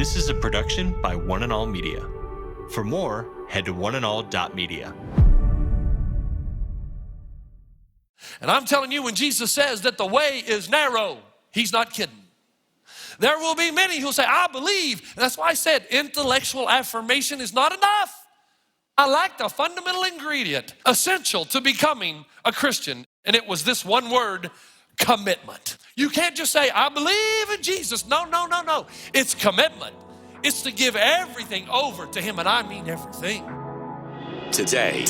This is a production by One and All Media. For more, head to oneandall.media. And I'm telling you, when Jesus says that the way is narrow, he's not kidding. There will be many who'll say, I believe. And that's why I said intellectual affirmation is not enough. I like the fundamental ingredient, essential to becoming a Christian. And it was this one word, commitment. You can't just say, I believe in Jesus. No. It's commitment. It's to give everything over to him, and I mean everything. Today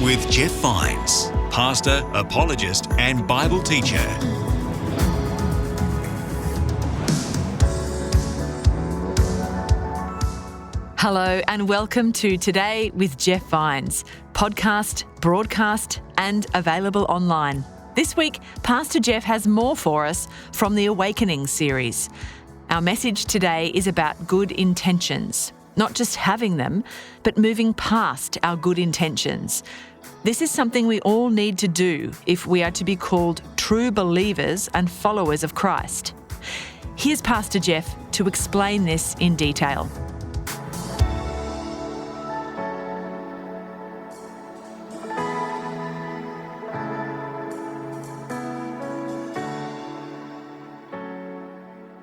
with Jeff Vines, pastor, apologist, and Bible teacher. Hello and welcome to Today with Jeff Vines, podcast, broadcast, and available online. This week, Pastor Jeff has more for us from the Awakening series. Our message today is about good intentions, not just having them, but moving past our good intentions. This is something we all need to do if we are to be called true believers and followers of Christ. Here's Pastor Jeff to explain this in detail.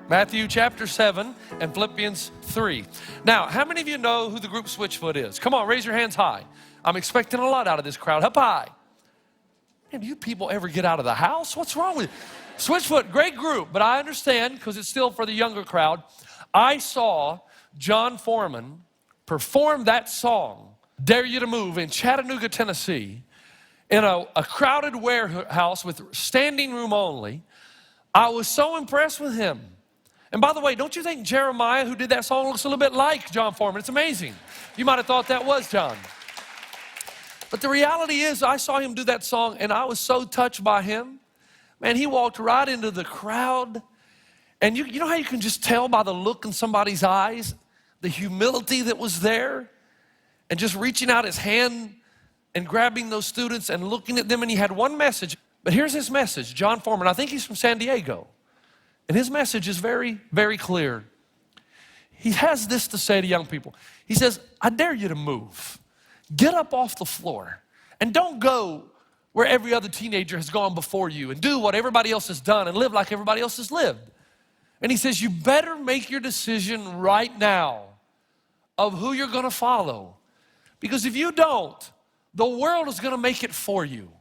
Matthew chapter 7 and Philippians 3. Now, how many of you know who the group Switchfoot is? Come on, raise your hands high. I'm expecting a lot out of this crowd. Up high. Man, do you people ever get out of the house? What's wrong with you? Switchfoot, great group, but I understand because it's still for the younger crowd. I saw John Foreman perform that song, Dare You to Move, in Chattanooga, Tennessee, in a crowded warehouse with standing room only. I was so impressed with him. And by the way, don't you think Jeremiah, who did that song, looks a little bit like John Foreman? It's amazing. You might have thought that was John. But the reality is, I saw him do that song, and I was so touched by him. Man, he walked right into the crowd. And you know how you can just tell by the look in somebody's eyes, the humility that was there, and just reaching out his hand and grabbing those students and looking at them, and he had one message. But here's his message, John Foreman. I think he's from San Diego. And his message is very, very clear. He has this to say to young people. He says, I dare you to move. Get up off the floor and don't go where every other teenager has gone before you and do what everybody else has done and live like everybody else has lived. And he says, you better make your decision right now of who you're gonna follow. Because if you don't, the world is gonna make it for you.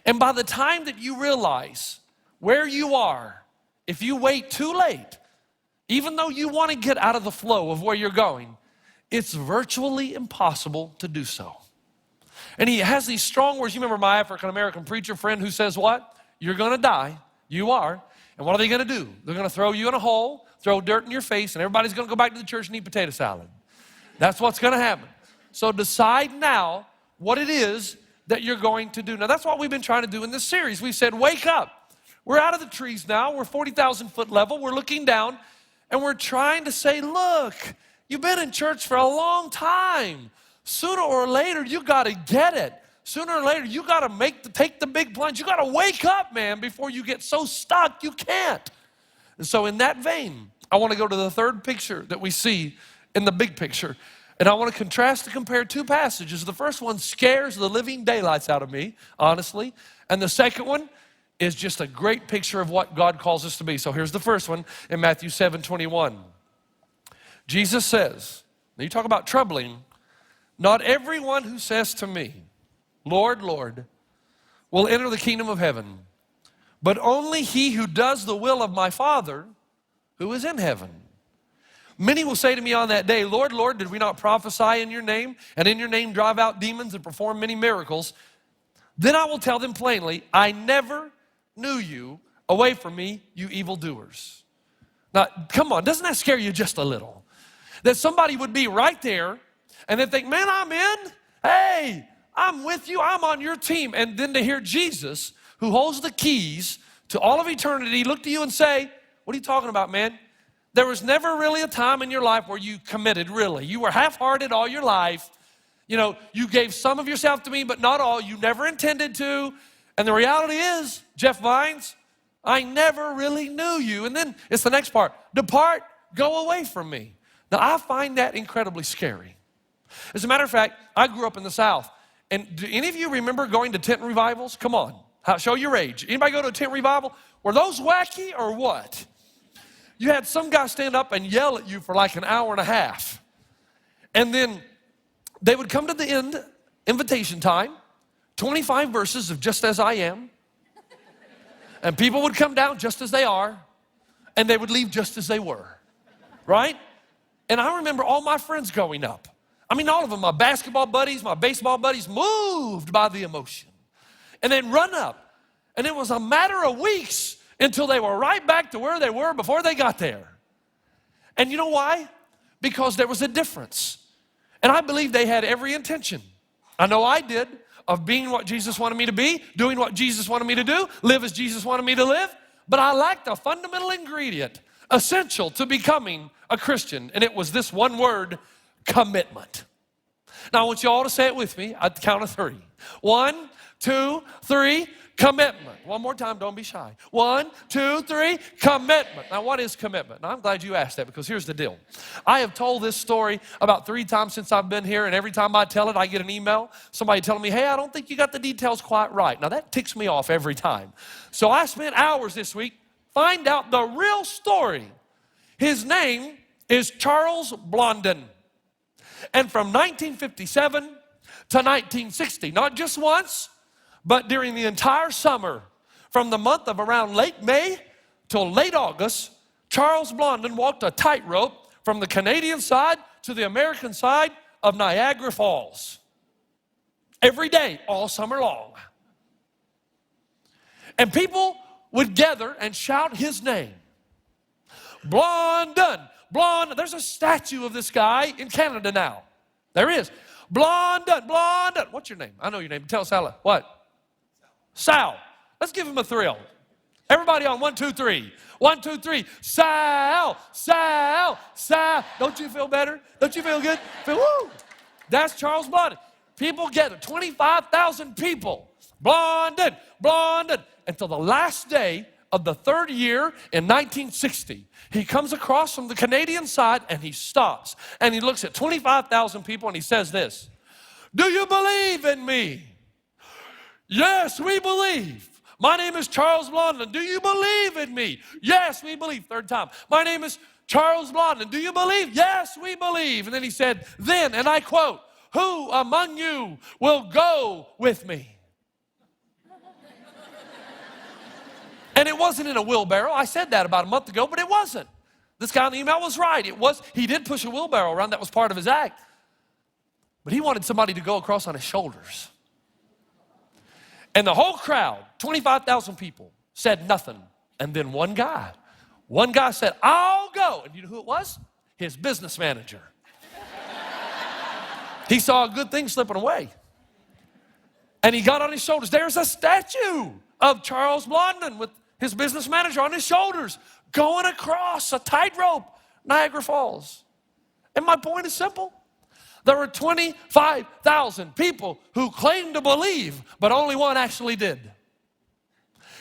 And by the time that you realize where you are, if you wait too late, even though you want to get out of the flow of where you're going, it's virtually impossible to do so. And he has these strong words. You remember my African-American preacher friend who says what? You're going to die. You are. And what are they going to do? They're going to throw you in a hole, throw dirt in your face, and everybody's going to go back to the church and eat potato salad. That's what's going to happen. So decide now what it is that you're going to do. Now, that's what we've been trying to do in this series. We've said, wake up. We're out of the trees now. We're 40,000 foot level. We're looking down, and we're trying to say, look, you've been in church for a long time. Sooner or later, you got to get it. Sooner or later, you got to take the big plunge. You got to wake up, man, before you get so stuck you can't. And so in that vein, I want to go to the third picture that we see in the big picture. And I want to contrast and compare two passages. The first one scares the living daylights out of me, honestly. And the second one is just a great picture of what God calls us to be. So here's the first one in Matthew 7:21. Jesus says, now you talk about troubling, not everyone who says to me, Lord, Lord, will enter the kingdom of heaven, but only he who does the will of my Father who is in heaven. Many will say to me on that day, Lord, Lord, did we not prophesy in your name, and in your name drive out demons and perform many miracles? Then I will tell them plainly, I never knew you. Away from me, you evildoers. Now, come on, doesn't that scare you just a little? That somebody would be right there and they think, man, I'm in. Hey, I'm with you. I'm on your team. And then to hear Jesus, who holds the keys to all of eternity, look to you and say, what are you talking about, man? There was never really a time in your life where you committed, really. You were half-hearted all your life. You know, you gave some of yourself to me, but not all. You never intended to. And the reality is, Jeff Vines, I never really knew you. And then it's the next part. Depart go away from me. Now, I find that incredibly scary. As a matter of fact, I grew up in the South. And do any of you remember going to tent revivals? Come on, show your age. Anybody go to a tent revival? Were those wacky or what? You had some guy stand up and yell at you for like an hour and a half. And then they would come to the end, invitation time, 25 verses of Just As I Am. And people would come down just as they are, and they would leave just as they were, right? And I remember all my friends growing up. I mean, all of them, my basketball buddies, my baseball buddies, moved by the emotion. And they'd run up. And it was a matter of weeks until they were right back to where they were before they got there. And you know why? Because there was a difference. And I believe they had every intention. I know I did, of being what Jesus wanted me to be, doing what Jesus wanted me to do, live as Jesus wanted me to live. But I lacked a fundamental ingredient, essential to becoming a Christian. And it was this one word, commitment. Now I want you all to say it with me at the count of 3. 1, 2, 3, commitment. One more time, don't be shy. 1, 2, 3, commitment. Now what is commitment? Now I'm glad you asked that, because here's the deal. I have told this story about 3 times since I've been here, and every time I tell it, I get an email, somebody telling me, hey, I don't think you got the details quite right. Now that ticks me off every time. So I spent hours this week, find out the real story. His name is Charles Blondin. And from 1957 to 1960, not just once, but during the entire summer, from the month of around late May till late August, Charles Blondin walked a tightrope from the Canadian side to the American side of Niagara Falls. Every day, all summer long. And people would gather and shout his name. Blondin, Blondin. There's a statue of this guy in Canada now. There is. Blondin, Blondin. What's your name? I know your name. Tell us, Sal. What? Sal. Let's give him a thrill. Everybody on 1, 2, 3. 1, 2, 3. Sal, Sal, Sal. Don't you feel better? Don't you feel good? Woo. That's Charles Blondin. People gathered, 25,000 people. Blondin, Blondin. Until the last day of the 3rd year in 1960, he comes across from the Canadian side and he stops. And he looks at 25,000 people and he says this, do you believe in me? Yes, we believe. My name is Charles Blondin. Do you believe in me? Yes, we believe. 3rd time. My name is Charles Blondin. Do you believe? Yes, we believe. And then he said, then, and I quote, who among you will go with me? And it wasn't in a wheelbarrow. I said that about a month ago, but it wasn't. This guy on the email was right. He did push a wheelbarrow around. That was part of his act. But he wanted somebody to go across on his shoulders. And the whole crowd, 25,000 people, said nothing. And then one guy said, I'll go. And you know who it was? His business manager. He saw a good thing slipping away. And he got on his shoulders. There's a statue of Charles Blondin with his business manager on his shoulders going across a tightrope, Niagara Falls. And my point is simple. There were 25,000 people who claimed to believe, but only one actually did.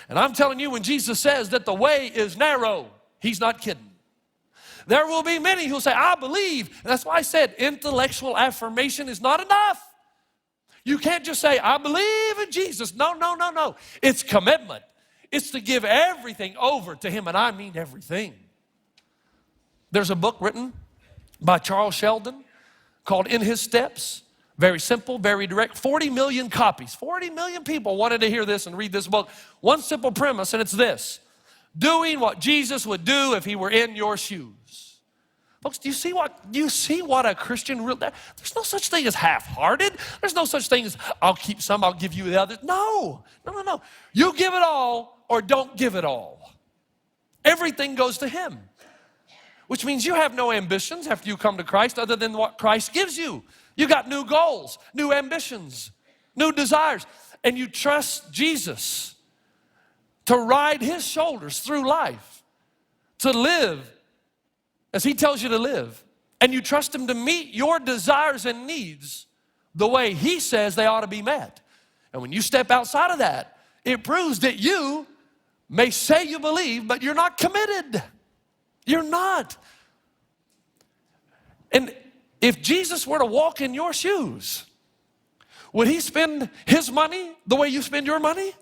And I'm telling you, when Jesus says that the way is narrow, he's not kidding. There will be many who say, I believe. And that's why I said intellectual affirmation is not enough. You can't just say, I believe in Jesus. No. It's commitment. It's to give everything over to him, and I mean everything. There's a book written by Charles Sheldon called In His Steps. Very simple, very direct. 40 million copies. 40 million people wanted to hear this and read this book. One simple premise, and it's this. Doing what Jesus would do if he were in your shoes. Folks, do you see what a Christian real? There's no such thing as half-hearted. There's no such thing as I'll keep some, I'll give you the others. No. You give it all or don't give it all. Everything goes to him. Which means you have no ambitions after you come to Christ other than what Christ gives you. You got new goals, new ambitions, new desires. And you trust Jesus to ride his shoulders through life, to live as he tells you to live. And you trust him to meet your desires and needs the way he says they ought to be met. And when you step outside of that, it proves that you may say you believe, but you're not committed. You're not. And if Jesus were to walk in your shoes, would he spend his money the way you spend your money?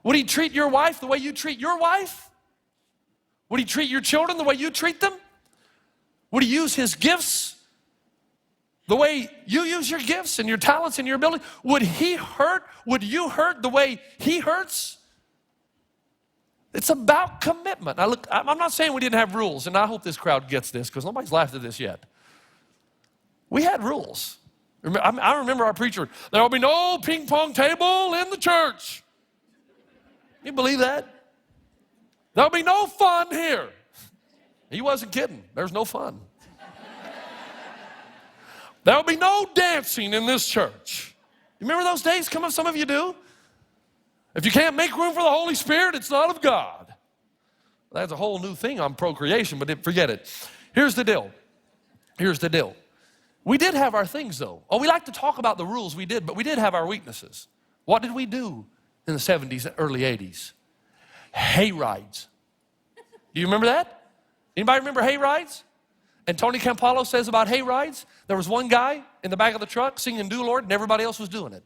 Would he treat your wife the way you treat your wife? Would he treat your children the way you treat them? Would he use his gifts the way you use your gifts and your talents and your ability? Would he hurt? Would you hurt the way he hurts? It's about commitment. Now look, I'm not saying we didn't have rules, and I hope this crowd gets this because nobody's laughed at this yet. We had rules. I remember our preacher, there will be no ping pong table in the church. You believe that? There'll be no fun here. He wasn't kidding. There's no fun. There'll be no dancing in this church. You remember those days? Come on, some of you do. If you can't make room for the Holy Spirit, it's not of God. That's a whole new thing on procreation, but forget it. Here's the deal. Here's the deal. We did have our things, though. Oh, we like to talk about the rules we did, but we did have our weaknesses. What did we do in the 70s and early 80s? Hay rides. Do you remember that? Anybody remember hay rides? And Tony Campolo says about hay rides, there was one guy in the back of the truck singing Do Lord, and everybody else was doing it.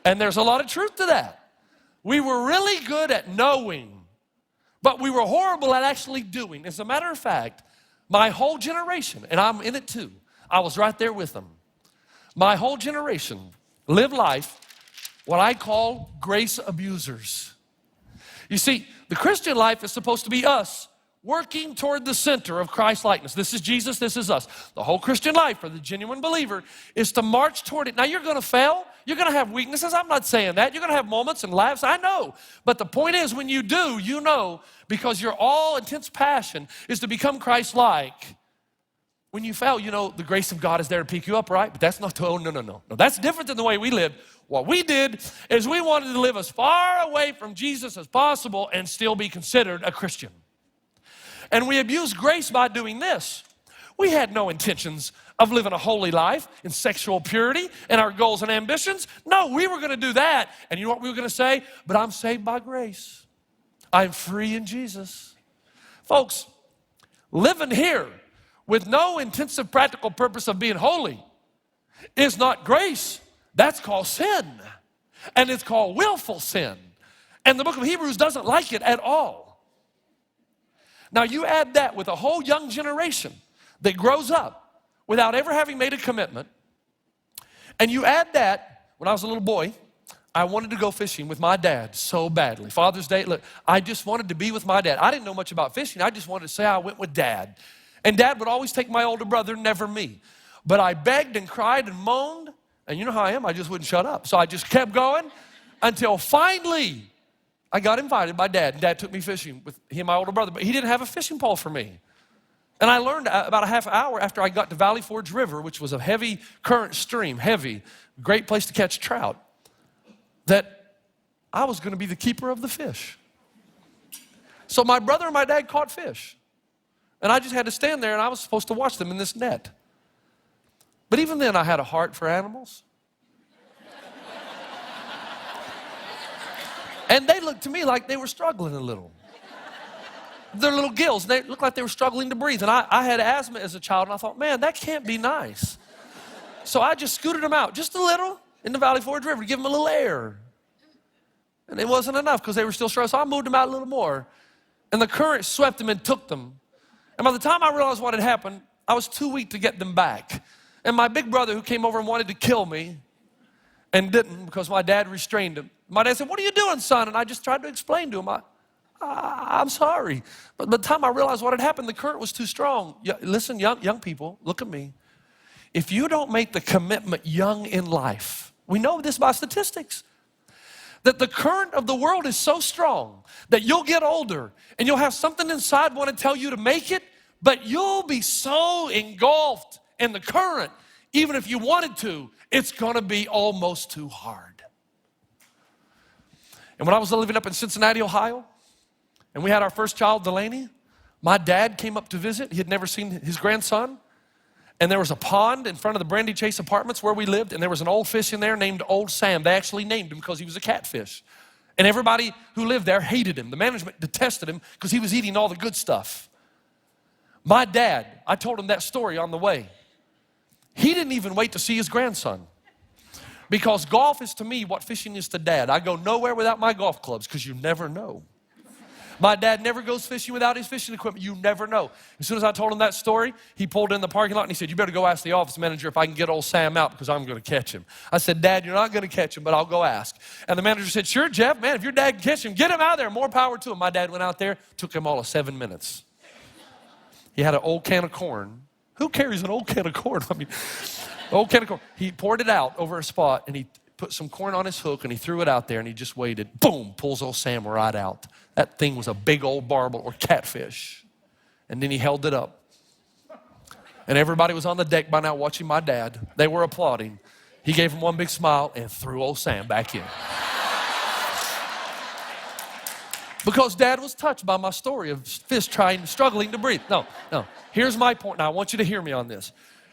And there's a lot of truth to that. We were really good at knowing, but we were horrible at actually doing. As a matter of fact, my whole generation, and I'm in it too, I was right there with them. My whole generation lived life what I call grace abusers. You see, the Christian life is supposed to be us working toward the center of Christ likeness. This is Jesus, this is us. The whole Christian life for the genuine believer is to march toward it. Now you're gonna fail, you're gonna have weaknesses, I'm not saying that. You're gonna have moments and laughs, I know. But the point is when you do, you know, because your all intense passion is to become Christ-like. When you fail, you know, the grace of God is there to pick you up, right? But that's not, no. That's different than the way we lived. What we did is we wanted to live as far away from Jesus as possible and still be considered a Christian. And we abused grace by doing this. We had no intentions of living a holy life in sexual purity and our goals and ambitions. No, we were going to do that. And you know what we were going to say? But I'm saved by grace. I'm free in Jesus. Folks, living here with no intensive practical purpose of being holy is not grace. That's called sin. And it's called willful sin. And the book of Hebrews doesn't like it at all. Now you add that with a whole young generation that grows up without ever having made a commitment. And you add that, when I was a little boy, I wanted to go fishing with my dad so badly. Father's Day, look, I just wanted to be with my dad. I didn't know much about fishing. I just wanted to say I went with Dad. And Dad would always take my older brother, never me. But I begged and cried and moaned, and you know how I am, I just wouldn't shut up. So I just kept going until finally I got invited by Dad. And Dad took me fishing with he and my older brother, but he didn't have a fishing pole for me. And I learned about a half hour after I got to Valley Forge River, which was a heavy current stream, heavy, great place to catch trout, that I was going to be the keeper of the fish. So my brother and my dad caught fish. And I just had to stand there and I was supposed to watch them in this net. But even then I had a heart for animals. And they looked to me like they were struggling a little. Their little gills, they looked like they were struggling to breathe. And I had asthma as a child and I thought, man, that can't be nice. So I just scooted them out just a little in the Valley Forge River to give them a little air. And it wasn't enough because they were still struggling. So I moved them out a little more. And the current swept them and took them. And by the time I realized what had happened, I was too weak to get them back. And my big brother who came over and wanted to kill me and didn't because my dad restrained him. My dad said, what are you doing, son? And I just tried to explain to him, I'm sorry. But by the time I realized what had happened, the current was too strong. Listen, young people, look at me. If you don't make the commitment young in life, we know this by statistics, that the current of the world is so strong that you'll get older and you'll have something inside want to tell you to make it, but you'll be so engulfed in the current, even if you wanted to, it's going to be almost too hard. And when I was living up in Cincinnati, Ohio, and we had our first child, Delaney, my dad came up to visit. He had never seen his grandson. And there was a pond in front of the Brandy Chase Apartments where we lived, and there was an old fish in there named Old Sam. They actually named him because he was a catfish. And everybody who lived there hated him. The management detested him because he was eating all the good stuff. My dad, I told him that story on the way. He didn't even wait to see his grandson. Because golf is to me what fishing is to Dad. I go nowhere without my golf clubs because you never know. My dad never goes fishing without his fishing equipment. You never know. As soon as I told him that story, he pulled in the parking lot and he said, you better go ask the office manager if I can get old Sam out because I'm going to catch him. I said, Dad, you're not going to catch him, but I'll go ask. And the manager said, sure, Jeff, man, if your dad can catch him, get him out there. More power to him. My dad went out there, took him all of 7 minutes. He had an old can of corn. Who carries an old can of corn? I mean, old can of corn. He poured it out over a spot and he put some corn on his hook and he threw it out there and he just waited. Boom, pulls old Sam right out. That thing was a big old barbel or catfish. And then he held it up. And everybody was on the deck by now watching my dad. They were applauding. He gave him one big smile and threw old Sam back in. Because Dad was touched by my story of fish struggling to breathe. No. Here's my point. Now I want you to hear me on this.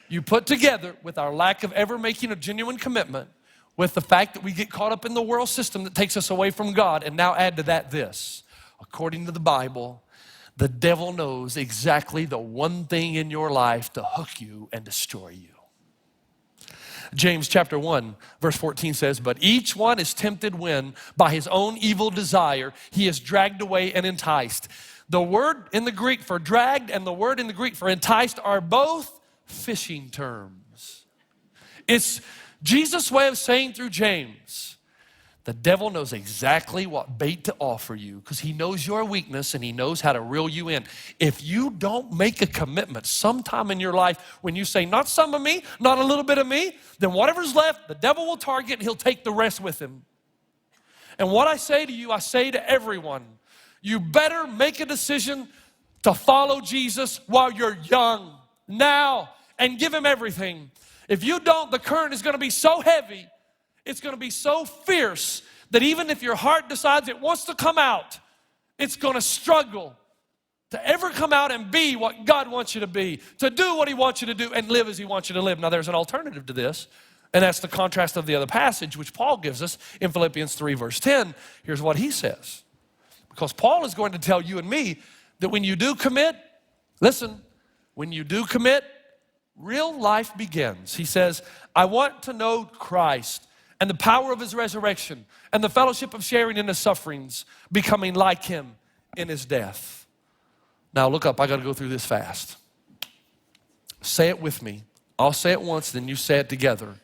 You put together with our lack of ever making a genuine commitment with the fact that we get caught up in the world system that takes us away from God, and now add to that this. According to the Bible, the devil knows exactly the one thing in your life to hook you and destroy you. James chapter 1, verse 14 says, but each one is tempted when, by his own evil desire, he is dragged away and enticed. The word in the Greek for dragged and the word in the Greek for enticed are both fishing terms. It's Jesus' way of saying through James, the devil knows exactly what bait to offer you because he knows your weakness and he knows how to reel you in. If you don't make a commitment sometime in your life when you say, not some of me, not a little bit of me, then whatever's left, the devil will target and he'll take the rest with him. And what I say to you, I say to everyone, you better make a decision to follow Jesus while you're young, now, and give him everything. If you don't, the current is going to be so heavy, it's going to be so fierce that even if your heart decides it wants to come out, it's going to struggle to ever come out and be what God wants you to be, to do what he wants you to do and live as he wants you to live. Now there's an alternative to this, and that's the contrast of the other passage which Paul gives us in Philippians 3 verse 10. Here's what he says. Because Paul is going to tell you and me that when you do commit, listen, when you do commit, real life begins. He says, I want to know Christ and the power of his resurrection and the fellowship of sharing in his sufferings, becoming like him in his death. Now look up, I got to go through this fast. Say it with me. I'll say it once, then you say it together.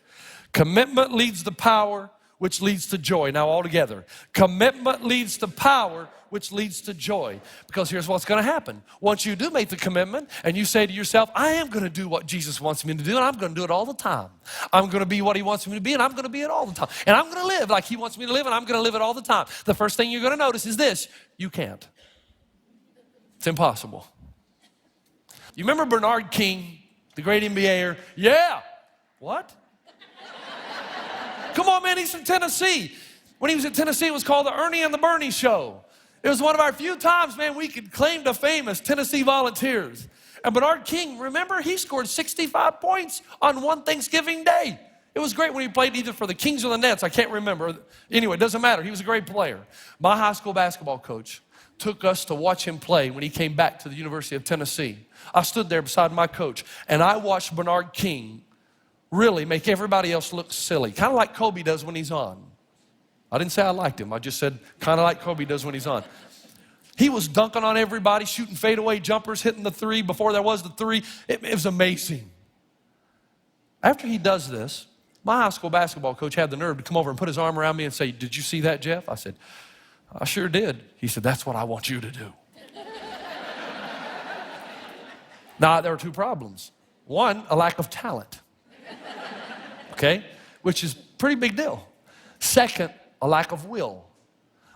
Commitment leads to power, which leads to joy. Now all together. Commitment leads to power, which leads to joy. Because here's what's going to happen. Once you do make the commitment and you say to yourself, I am going to do what Jesus wants me to do and I'm going to do it all the time. I'm going to be what he wants me to be and I'm going to be it all the time. And I'm going to live like he wants me to live and I'm going to live it all the time. The first thing you're going to notice is this. You can't. It's impossible. You remember Bernard King, the great NBAer? Yeah. What? Come on, man, he's from Tennessee. When he was in Tennessee, it was called the Ernie and the Bernie Show. It was one of our few times, man, we could claim to fame as Tennessee Volunteers. And Bernard King, remember, he scored 65 points on one Thanksgiving day. It was great when he played either for the Kings or the Nets. I can't remember. Anyway, it doesn't matter. He was a great player. My high school basketball coach took us to watch him play when he came back to the University of Tennessee. I stood there beside my coach, and I watched Bernard King really make everybody else look silly, kind of like Kobe does when he's on. I didn't say I liked him. I just said kind of like Kobe does when he's on. He was dunking on everybody, shooting fadeaway jumpers, hitting the three before there was the three. It was amazing. After he does this, my high school basketball coach had the nerve to come over and put his arm around me and say, did you see that, Jeff? I said, I sure did. He said, that's what I want you to do. Now, there were two problems. One, a lack of talent, okay, which is a pretty big deal. Second, a lack of will.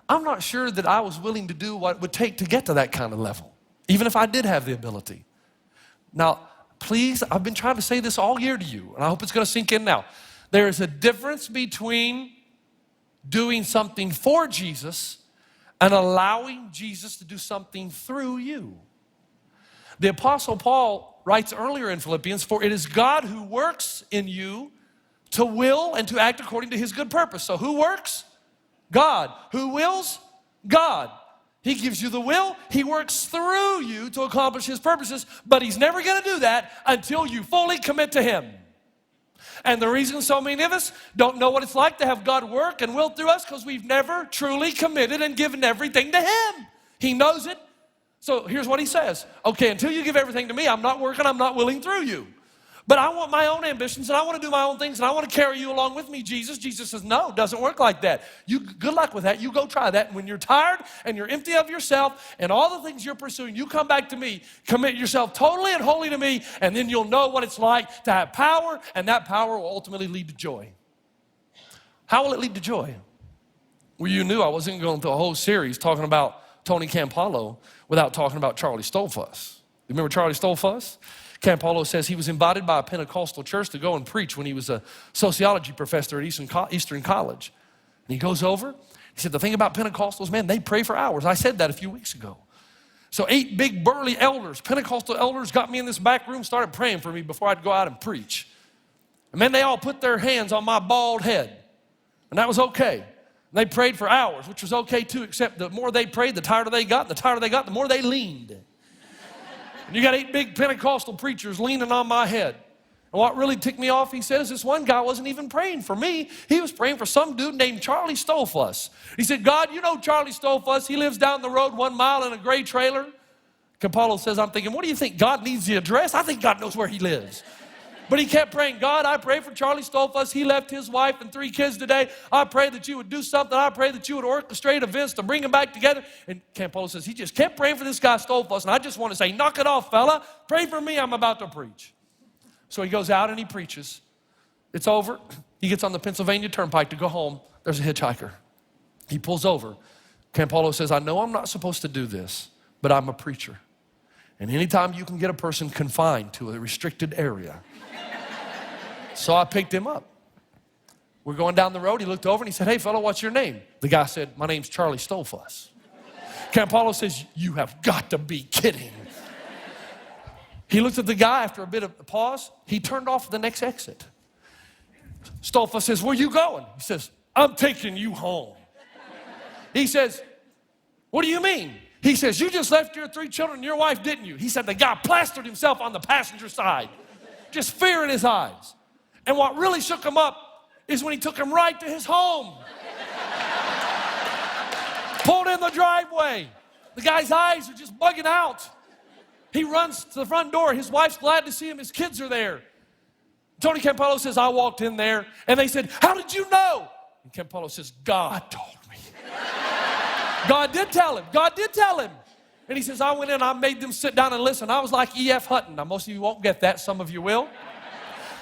I'm not sure that I was willing to do what it would take to get to that kind of level, even if I did have the ability. Now, please, I've been trying to say this all year to you, and I hope it's going to sink in now. There is a difference between doing something for Jesus and allowing Jesus to do something through you. The Apostle Paul writes earlier in Philippians, for it is God who works in you to will and to act according to his good purpose. So who works? God. Who wills? God. He gives you the will. He works through you to accomplish his purposes, but he's never going to do that until you fully commit to him. And the reason so many of us don't know what it's like to have God work and will through us because we've never truly committed and given everything to him. He knows it. So here's what he says. Okay, until you give everything to me, I'm not working, I'm not willing through you. But I want my own ambitions, and I want to do my own things, and I want to carry you along with me, Jesus. Jesus says, no, it doesn't work like that. Good luck with that. You go try that. And when you're tired and you're empty of yourself and all the things you're pursuing, you come back to me, commit yourself totally and wholly to me, and then you'll know what it's like to have power, and that power will ultimately lead to joy. How will it lead to joy? Well, you knew I wasn't going through a whole series talking about Tony Campolo without talking about Charlie Stoltzfus. You remember Charlie Stoltzfus? Campolo says he was invited by a Pentecostal church to go and preach when he was a sociology professor at Eastern College. And he goes over, he said, the thing about Pentecostals, man, they pray for hours. I said that a few weeks ago. So 8 big burly elders, Pentecostal elders, got me in this back room, started praying for me before I'd go out and preach. And man, they all put their hands on my bald head. And that was okay. And they prayed for hours, which was okay too, except the more they prayed, the tighter they got, the more they leaned. And you got 8 big Pentecostal preachers leaning on my head. And what really ticked me off, he says, this one guy wasn't even praying for me. He was praying for some dude named Charlie Stoltzfus. He said, God, you know Charlie Stoltzfus. He lives down the road 1 mile in a gray trailer. Campolo says, I'm thinking, what do you think? God needs the address? I think God knows where he lives. But he kept praying, God, I pray for Charlie Stoltzfus. He left his wife and 3 kids today. I pray that you would do something. I pray that you would orchestrate events to bring them back together. And Campolo says, he just kept praying for this guy Stoltzfus. And I just want to say, knock it off, fella. Pray for me. I'm about to preach. So he goes out and he preaches. It's over. He gets on the Pennsylvania Turnpike to go home. There's a hitchhiker. He pulls over. Campolo says, I know I'm not supposed to do this, but I'm a preacher. And anytime you can get a person confined to a restricted area. So I picked him up. We're going down the road. He looked over and he said, hey, fellow, what's your name? The guy said, my name's Charlie Stoltzfus. Campolo says, you have got to be kidding. He looked at the guy after a bit of a pause. He turned off the next exit. Stoltzfus says, where you going? He says, I'm taking you home. He says, what do you mean? He says, you just left your 3 children and your wife, didn't you? He said, the guy plastered himself on the passenger side. Just fear in his eyes. And what really shook him up is when he took him right to his home. Pulled in the driveway. The guy's eyes are just bugging out. He runs to the front door. His wife's glad to see him. His kids are there. Tony Campolo says, I walked in there, and they said, how did you know? And Campolo says, God told me. God did tell him. God did tell him. And he says, I went in, I made them sit down and listen. I was like E.F. Hutton. Now, most of you won't get that. Some of you will.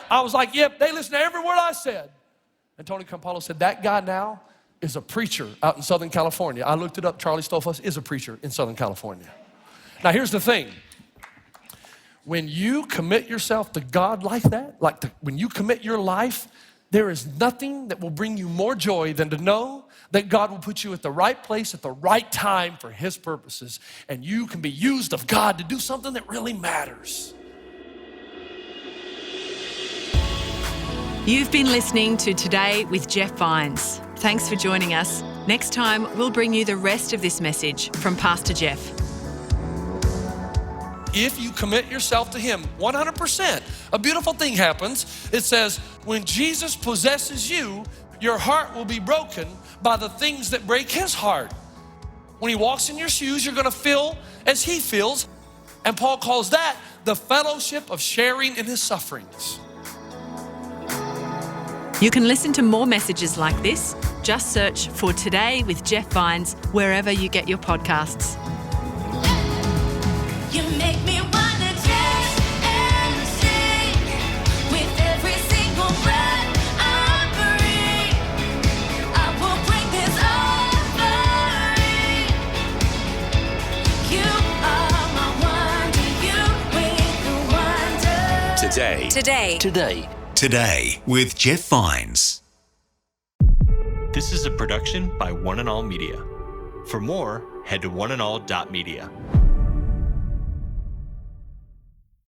I was like, yep, they listened to every word I said. And Tony Campolo said, that guy now is a preacher out in Southern California. I looked it up. Charlie Stoltzfus is a preacher in Southern California. Now, here's the thing. When you commit yourself to God like that, when you commit your life, there is nothing that will bring you more joy than to know that God will put you at the right place at the right time for his purposes. And you can be used of God to do something that really matters. You've been listening to Today with Jeff Vines. Thanks for joining us. Next time, we'll bring you the rest of this message from Pastor Jeff. If you commit yourself to him 100%, a beautiful thing happens. It says, when Jesus possesses you, your heart will be broken by the things that break his heart. When he walks in your shoes, you're going to feel as he feels. And Paul calls that the fellowship of sharing in his sufferings. You can listen to more messages like this. Just search for Today with Jeff Vines wherever you get your podcasts. You make me wanna dance and sing with every single breath I breathe. I will bring this offering. You are my wonder, you with the wonder. Today with Jeff Vines. This is a production by One and All Media. For more, head to oneandall.media.